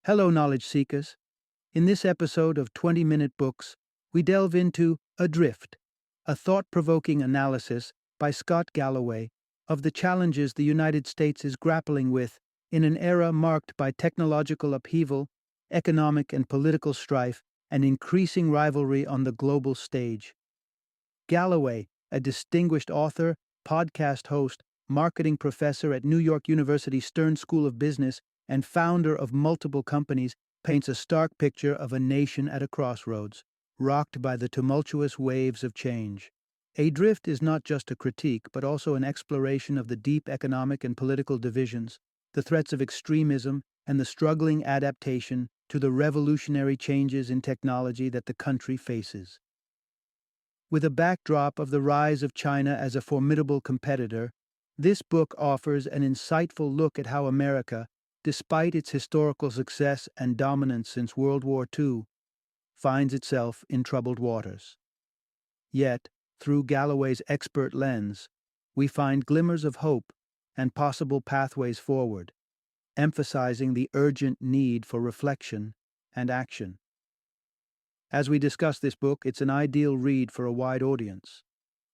Hello, knowledge seekers. In this episode of 20-Minute Books, we delve into Adrift, a thought provoking analysis by Scott Galloway of the challenges the United States is grappling with in an era marked by technological upheaval, economic and political strife, and increasing rivalry on the global stage. Galloway, a distinguished author, podcast host, marketing professor at New York University Stern School of Business, and founder of multiple companies, paints a stark picture of a nation at a crossroads, rocked by the tumultuous waves of change. Adrift is not just a critique, but also an exploration of the deep economic and political divisions, the threats of extremism, and the struggling adaptation to the revolutionary changes in technology that the country faces. With a backdrop of the rise of China as a formidable competitor, this book offers an insightful look at how America, despite its historical success and dominance since World War II, finds itself in troubled waters. Yet, through Galloway's expert lens, we find glimmers of hope and possible pathways forward, emphasizing the urgent need for reflection and action. As we discuss this book, it's an ideal read for a wide audience.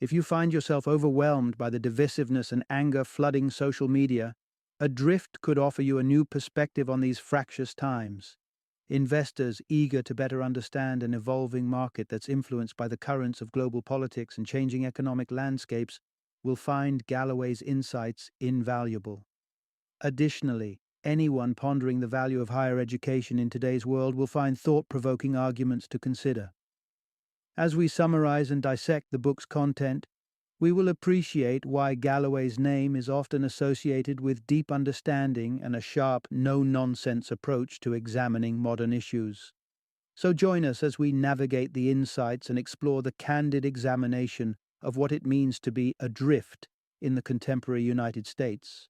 If you find yourself overwhelmed by the divisiveness and anger flooding social media, Adrift could offer you a new perspective on these fractious times. Investors eager to better understand an evolving market that's influenced by the currents of global politics and changing economic landscapes will find Galloway's insights invaluable. Additionally, anyone pondering the value of higher education in today's world will find thought-provoking arguments to consider. As we summarize and dissect the book's content, we will appreciate why Galloway's name is often associated with deep understanding and a sharp, no-nonsense approach to examining modern issues. So join us as we navigate the insights and explore the candid examination of what it means to be adrift in the contemporary United States.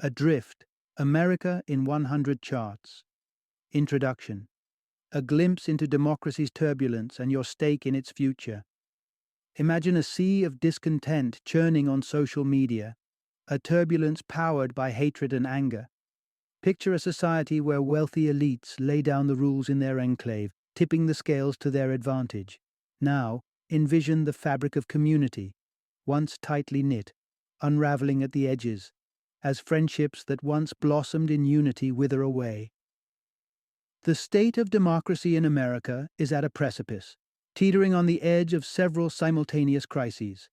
Adrift, America in 100 Charts. Introduction. A glimpse into democracy's turbulence and your stake in its future. Imagine a sea of discontent churning on social media, a turbulence powered by hatred and anger. Picture a society where wealthy elites lay down the rules in their enclave, tipping the scales to their advantage. Now, envision the fabric of community, once tightly knit, unraveling at the edges, as friendships that once blossomed in unity wither away. The state of democracy in America is at a precipice, teetering on the edge of several simultaneous crises.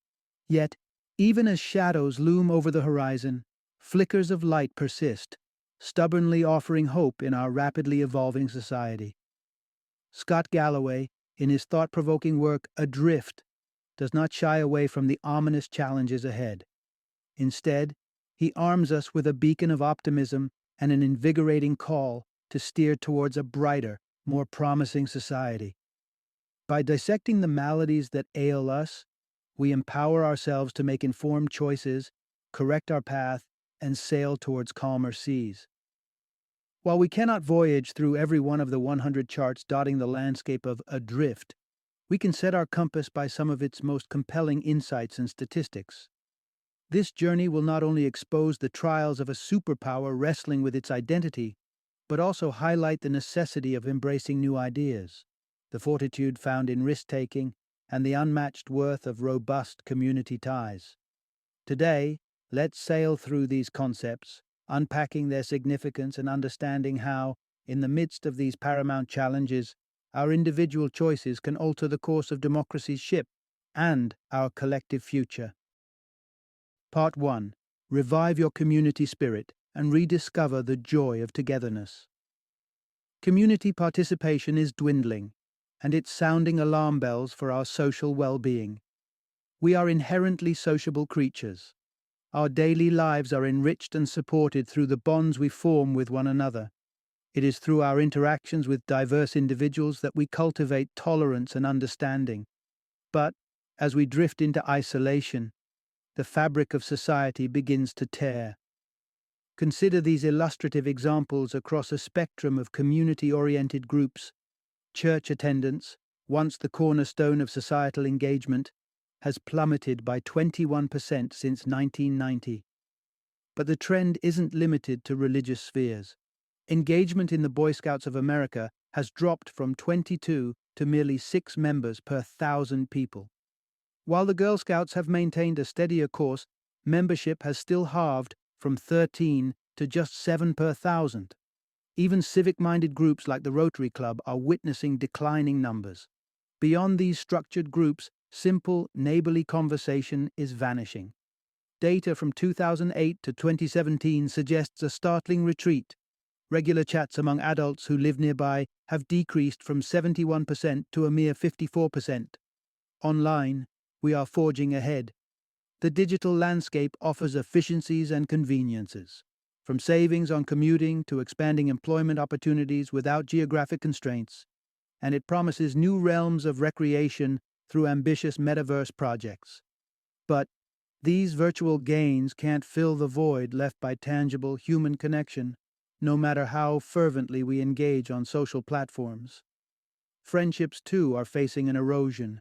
Yet, even as shadows loom over the horizon, flickers of light persist, stubbornly offering hope in our rapidly evolving society. Scott Galloway, in his thought-provoking work Adrift, does not shy away from the ominous challenges ahead. Instead, he arms us with a beacon of optimism and an invigorating call to steer towards a brighter, more promising society. By dissecting the maladies that ail us, we empower ourselves to make informed choices, correct our path, and sail towards calmer seas. While we cannot voyage through every one of the 100 charts dotting the landscape of Adrift, we can set our compass by some of its most compelling insights and statistics. This journey will not only expose the trials of a superpower wrestling with its identity, but also highlight the necessity of embracing new ideas, the fortitude found in risk-taking, and the unmatched worth of robust community ties. Today, let's sail through these concepts, unpacking their significance and understanding how, in the midst of these paramount challenges, our individual choices can alter the course of democracy's ship and our collective future. Part 1. Revive your community spirit and rediscover the joy of togetherness. Community participation is dwindling, and it's sounding alarm bells for our social well-being. We are inherently sociable creatures. Our daily lives are enriched and supported through the bonds we form with one another. It is through our interactions with diverse individuals that we cultivate tolerance and understanding. But, as we drift into isolation, the fabric of society begins to tear. Consider these illustrative examples across a spectrum of community-oriented groups. Church attendance, once the cornerstone of societal engagement, has plummeted by 21% since 1990. But the trend isn't limited to religious spheres. Engagement in the Boy Scouts of America has dropped from 22 to merely 6 members per 1,000 people. While the Girl Scouts have maintained a steadier course, membership has still halved from 13 to just 7 per 1,000. Even civic-minded groups like the Rotary Club are witnessing declining numbers. Beyond these structured groups, simple, neighborly conversation is vanishing. Data from 2008 to 2017 suggests a startling retreat. Regular chats among adults who live nearby have decreased from 71% to a mere 54%. Online, we are forging ahead. The digital landscape offers efficiencies and conveniences, from savings on commuting to expanding employment opportunities without geographic constraints, and it promises new realms of recreation through ambitious metaverse projects. But these virtual gains can't fill the void left by tangible human connection, no matter how fervently we engage on social platforms. Friendships, too, are facing an erosion.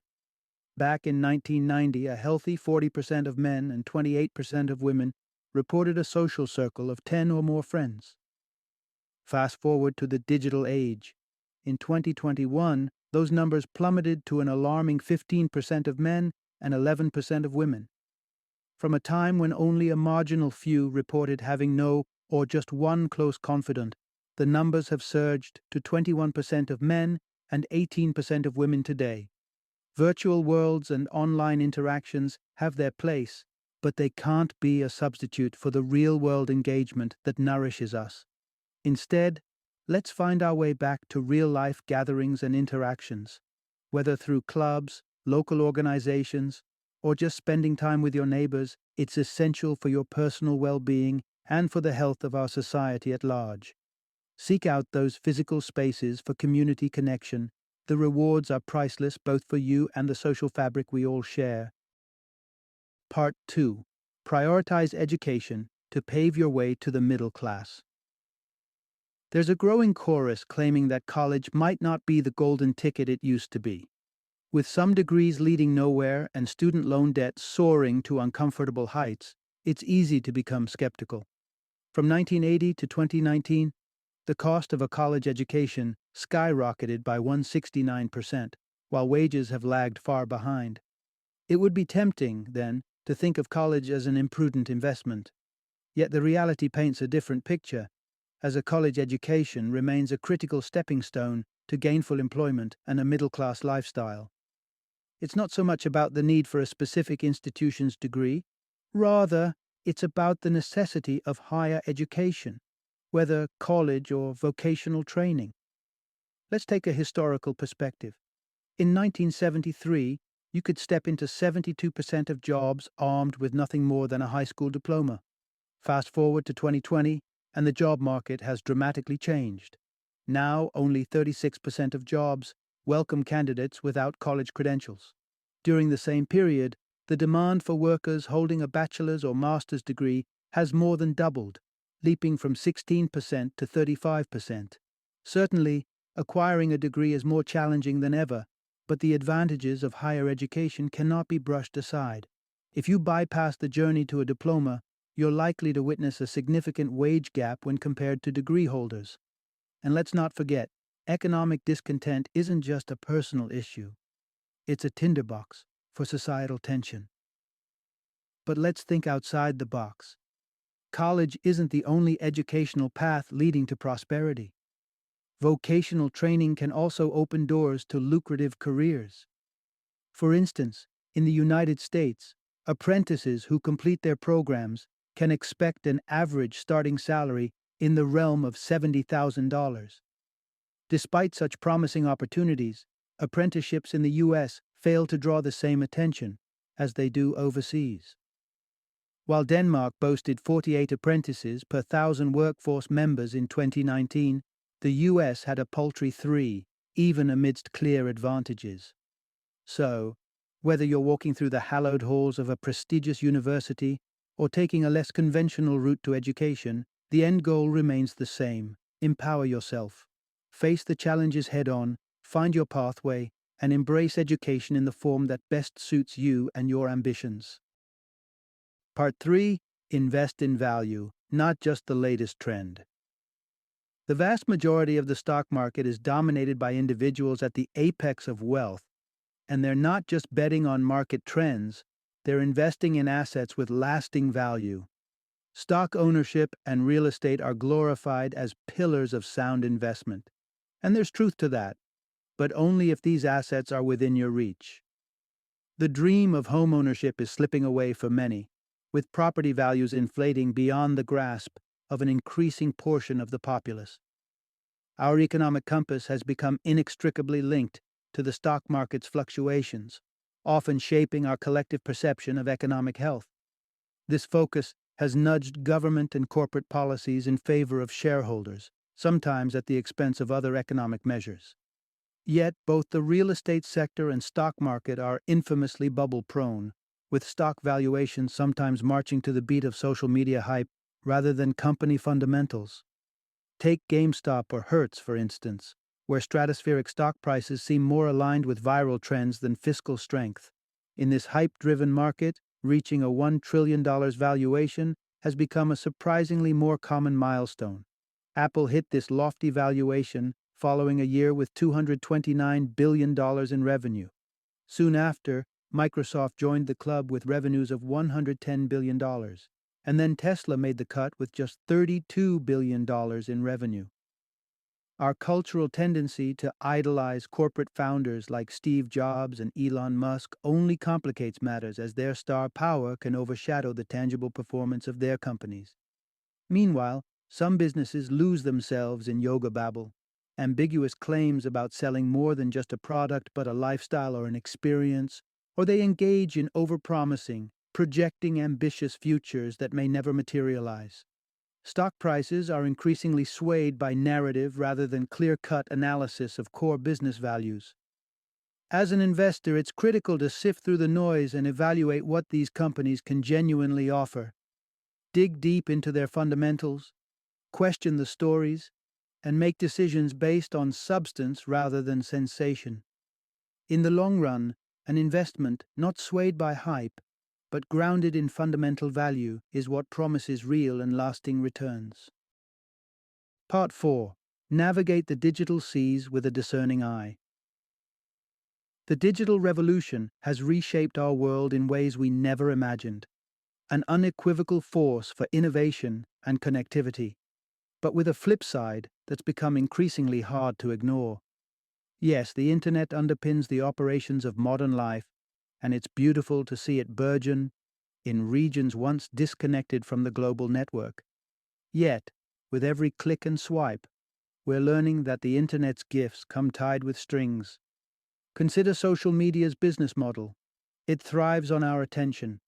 Back in 1990, a healthy 40% of men and 28% of women reported a social circle of 10 or more friends. Fast forward to the digital age. In 2021, those numbers plummeted to an alarming 15% of men and 11% of women. From a time when only a marginal few reported having no or just one close confidant, the numbers have surged to 21% of men and 18% of women today. Virtual worlds and online interactions have their place, but they can't be a substitute for the real-world engagement that nourishes us. Instead, let's find our way back to real-life gatherings and interactions, whether through clubs, local organizations, or just spending time with your neighbors. It's essential for your personal well-being and for the health of our society at large. Seek out those physical spaces for community connection. The rewards are priceless both for you and the social fabric we all share. Part 2. Prioritize education to pave your way to the middle class. There's a growing chorus claiming that college might not be the golden ticket it used to be. With some degrees leading nowhere and student loan debt soaring to uncomfortable heights, it's easy to become skeptical. From 1980 to 2019, the cost of a college education skyrocketed by 169%, while wages have lagged far behind. It would be tempting, then, to think of college as an imprudent investment. Yet the reality paints a different picture, as a college education remains a critical stepping stone to gainful employment and a middle-class lifestyle. It's not so much about the need for a specific institution's degree, rather, it's about the necessity of higher education, whether college or vocational training. Let's take a historical perspective. In 1973, you could step into 72% of jobs armed with nothing more than a high school diploma. Fast forward to 2020, and the job market has dramatically changed. Now, only 36% of jobs welcome candidates without college credentials. During the same period, the demand for workers holding a bachelor's or master's degree has more than doubled, leaping from 16% to 35%. Certainly, acquiring a degree is more challenging than ever, but the advantages of higher education cannot be brushed aside. If you bypass the journey to a diploma, you're likely to witness a significant wage gap when compared to degree holders. And let's not forget, economic discontent isn't just a personal issue. It's a tinderbox for societal tension. But let's think outside the box. College isn't the only educational path leading to prosperity. Vocational training can also open doors to lucrative careers. For instance, in the United States, apprentices who complete their programs can expect an average starting salary in the realm of $70,000. Despite such promising opportunities, apprenticeships in the U.S. fail to draw the same attention as they do overseas. While Denmark boasted 48 apprentices per 1,000 workforce members in 2019, the U.S. had a paltry 3, even amidst clear advantages. So, whether you're walking through the hallowed halls of a prestigious university or taking a less conventional route to education, the end goal remains the same: empower yourself. Face the challenges head-on, find your pathway, and embrace education in the form that best suits you and your ambitions. Part 3. Invest in value, not just the latest trend. The vast majority of the stock market is dominated by individuals at the apex of wealth, and they're not just betting on market trends, they're investing in assets with lasting value. Stock ownership and real estate are glorified as pillars of sound investment. And there's truth to that, but only if these assets are within your reach. The dream of homeownership is slipping away for many, with property values inflating beyond the grasp of an increasing portion of the populace. Our economic compass has become inextricably linked to the stock market's fluctuations, often shaping our collective perception of economic health. This focus has nudged government and corporate policies in favor of shareholders, sometimes at the expense of other economic measures. Yet, both the real estate sector and stock market are infamously bubble-prone, with stock valuations sometimes marching to the beat of social media hype rather than company fundamentals. Take GameStop or Hertz, for instance, where stratospheric stock prices seem more aligned with viral trends than fiscal strength. In this hype-driven market, reaching a $1 trillion valuation has become a surprisingly more common milestone. Apple hit this lofty valuation following a year with $229 billion in revenue. Soon after, Microsoft joined the club with revenues of $110 billion, and then Tesla made the cut with just $32 billion in revenue. Our cultural tendency to idolize corporate founders like Steve Jobs and Elon Musk only complicates matters as their star power can overshadow the tangible performance of their companies. Meanwhile, some businesses lose themselves in yoga babble, ambiguous claims about selling more than just a product but a lifestyle or an experience, or they engage in overpromising, projecting ambitious futures that may never materialize. Stock prices are increasingly swayed by narrative rather than clear-cut analysis of core business values. As an investor, it's critical to sift through the noise and evaluate what these companies can genuinely offer. Dig deep into their fundamentals, question the stories, and make decisions based on substance rather than sensation. In the long run, an investment not swayed by hype, but grounded in fundamental value is what promises real and lasting returns. Part 4. Navigate the digital seas with a discerning eye. The digital revolution has reshaped our world in ways we never imagined, an unequivocal force for innovation and connectivity, but with a flip side that's become increasingly hard to ignore. Yes, the internet underpins the operations of modern life, and it's beautiful to see it burgeon in regions once disconnected from the global network. Yet, with every click and swipe, we're learning that the internet's gifts come tied with strings. Consider social media's business model. It thrives on our attention,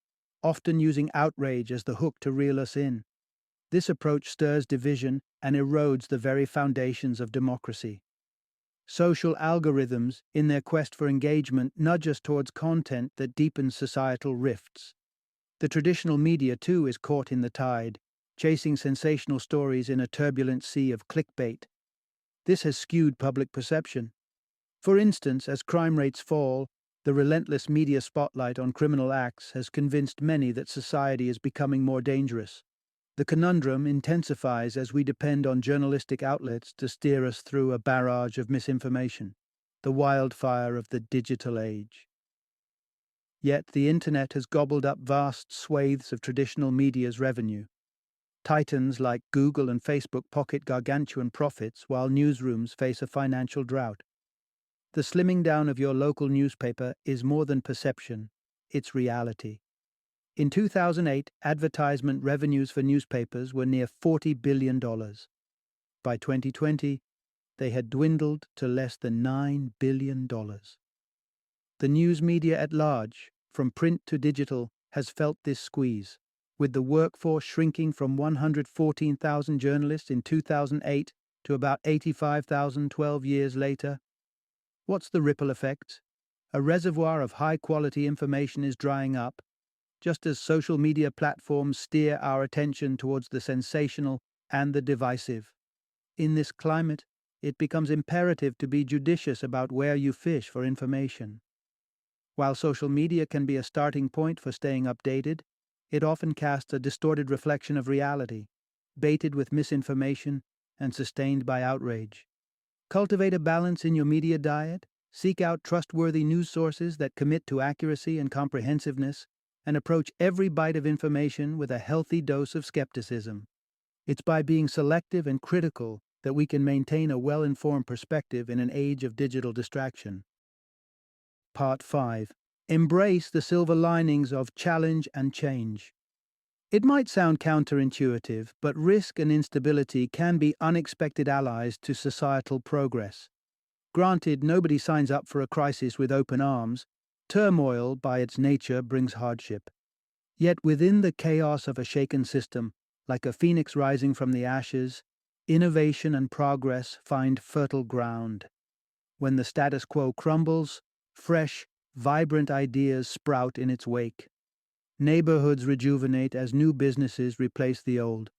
often using outrage as the hook to reel us in. This approach stirs division and erodes the very foundations of democracy. Social algorithms, in their quest for engagement, nudge us towards content that deepens societal rifts. The traditional media, too, is caught in the tide, chasing sensational stories in a turbulent sea of clickbait. This has skewed public perception. For instance, as crime rates fall, the relentless media spotlight on criminal acts has convinced many that society is becoming more dangerous. The conundrum intensifies as we depend on journalistic outlets to steer us through a barrage of misinformation, the wildfire of the digital age. Yet the internet has gobbled up vast swathes of traditional media's revenue. Titans like Google and Facebook pocket gargantuan profits while newsrooms face a financial drought. The slimming down of your local newspaper is more than perception, it's reality. In 2008, advertisement revenues for newspapers were near $40 billion. By 2020, they had dwindled to less than $9 billion. The news media at large, from print to digital, has felt this squeeze, with the workforce shrinking from 114,000 journalists in 2008 to about 85,000 12 years later. What's the ripple effect? A reservoir of high-quality information is drying up, just as social media platforms steer our attention towards the sensational and the divisive. In this climate, it becomes imperative to be judicious about where you fish for information. While social media can be a starting point for staying updated, it often casts a distorted reflection of reality, baited with misinformation and sustained by outrage. Cultivate a balance in your media diet, seek out trustworthy news sources that commit to accuracy and comprehensiveness, and approach every bite of information with a healthy dose of skepticism. It's by being selective and critical that we can maintain a well-informed perspective in an age of digital distraction. Part 5. Embrace the silver linings of challenge and change. It might sound counterintuitive, but risk and instability can be unexpected allies to societal progress. Granted, nobody signs up for a crisis with open arms. Turmoil, by its nature, brings hardship. Yet within the chaos of a shaken system, like a phoenix rising from the ashes, innovation and progress find fertile ground. When the status quo crumbles, fresh, vibrant ideas sprout in its wake. Neighborhoods rejuvenate as new businesses replace the old.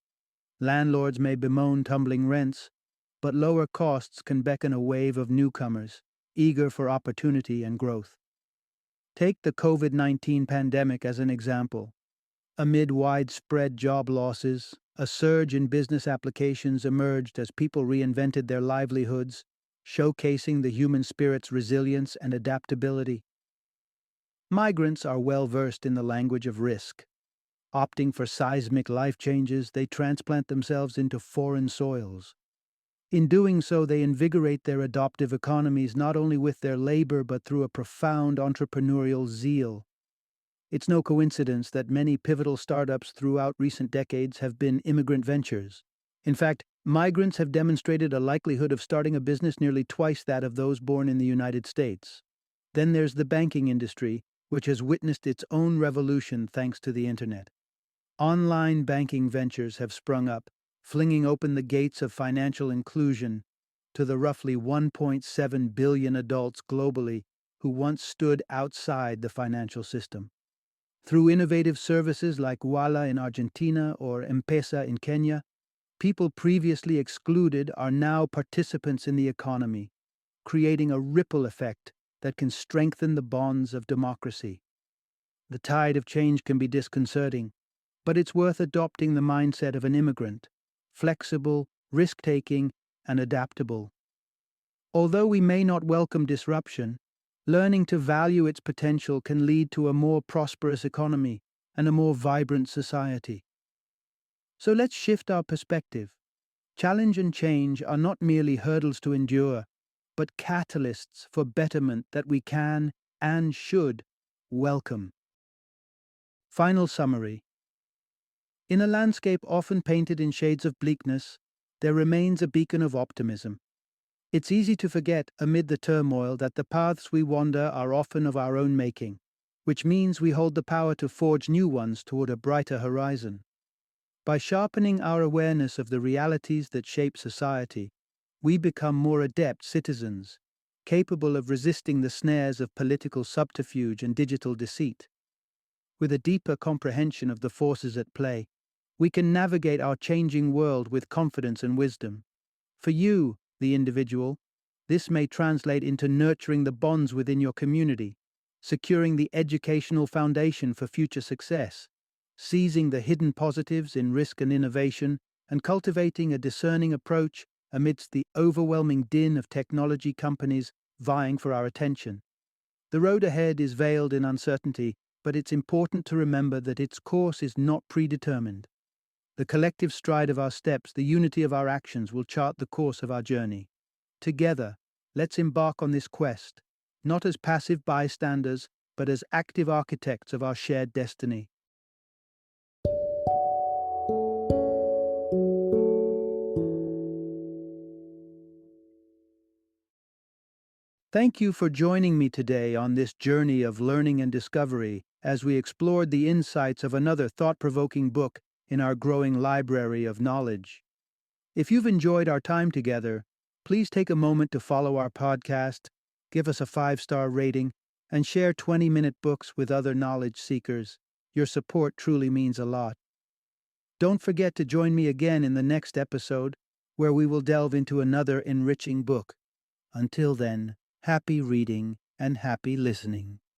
Landlords may bemoan tumbling rents, but lower costs can beckon a wave of newcomers, eager for opportunity and growth. Take the COVID-19 pandemic as an example. Amid widespread job losses, a surge in business applications emerged as people reinvented their livelihoods, showcasing the human spirit's resilience and adaptability. Migrants are well versed in the language of risk. Opting for seismic life changes, they transplant themselves into foreign soils. In doing so, they invigorate their adoptive economies not only with their labor but through a profound entrepreneurial zeal. It's no coincidence that many pivotal startups throughout recent decades have been immigrant ventures. In fact, migrants have demonstrated a likelihood of starting a business nearly twice that of those born in the United States. Then there's the banking industry, which has witnessed its own revolution thanks to the internet. Online banking ventures have sprung up, flinging open the gates of financial inclusion to the roughly 1.7 billion adults globally who once stood outside the financial system. Through innovative services like Walla in Argentina or M-Pesa in Kenya, people previously excluded are now participants in the economy, creating a ripple effect that can strengthen the bonds of democracy. The tide of change can be disconcerting, but it's worth adopting the mindset of an immigrant, flexible, risk-taking, and adaptable. Although we may not welcome disruption, learning to value its potential can lead to a more prosperous economy and a more vibrant society. So let's shift our perspective. Challenge and change are not merely hurdles to endure, but catalysts for betterment that we can and should welcome. Final summary. In a landscape often painted in shades of bleakness, there remains a beacon of optimism. It's easy to forget, amid the turmoil, that the paths we wander are often of our own making, which means we hold the power to forge new ones toward a brighter horizon. By sharpening our awareness of the realities that shape society, we become more adept citizens, capable of resisting the snares of political subterfuge and digital deceit. With a deeper comprehension of the forces at play, we can navigate our changing world with confidence and wisdom. For you, the individual, this may translate into nurturing the bonds within your community, securing the educational foundation for future success, seizing the hidden positives in risk and innovation, and cultivating a discerning approach amidst the overwhelming din of technology companies vying for our attention. The road ahead is veiled in uncertainty, but it's important to remember that its course is not predetermined. The collective stride of our steps, the unity of our actions will chart the course of our journey. Together, let's embark on this quest, not as passive bystanders, but as active architects of our shared destiny. Thank you for joining me today on this journey of learning and discovery as we explored the insights of another thought-provoking book in our growing library of knowledge. If you've enjoyed our time together, please take a moment to follow our podcast, give us a 5-star rating, and share 20-minute books with other knowledge seekers. Your support truly means a lot. Don't forget to join me again in the next episode, where we will delve into another enriching book. Until then, happy reading and happy listening.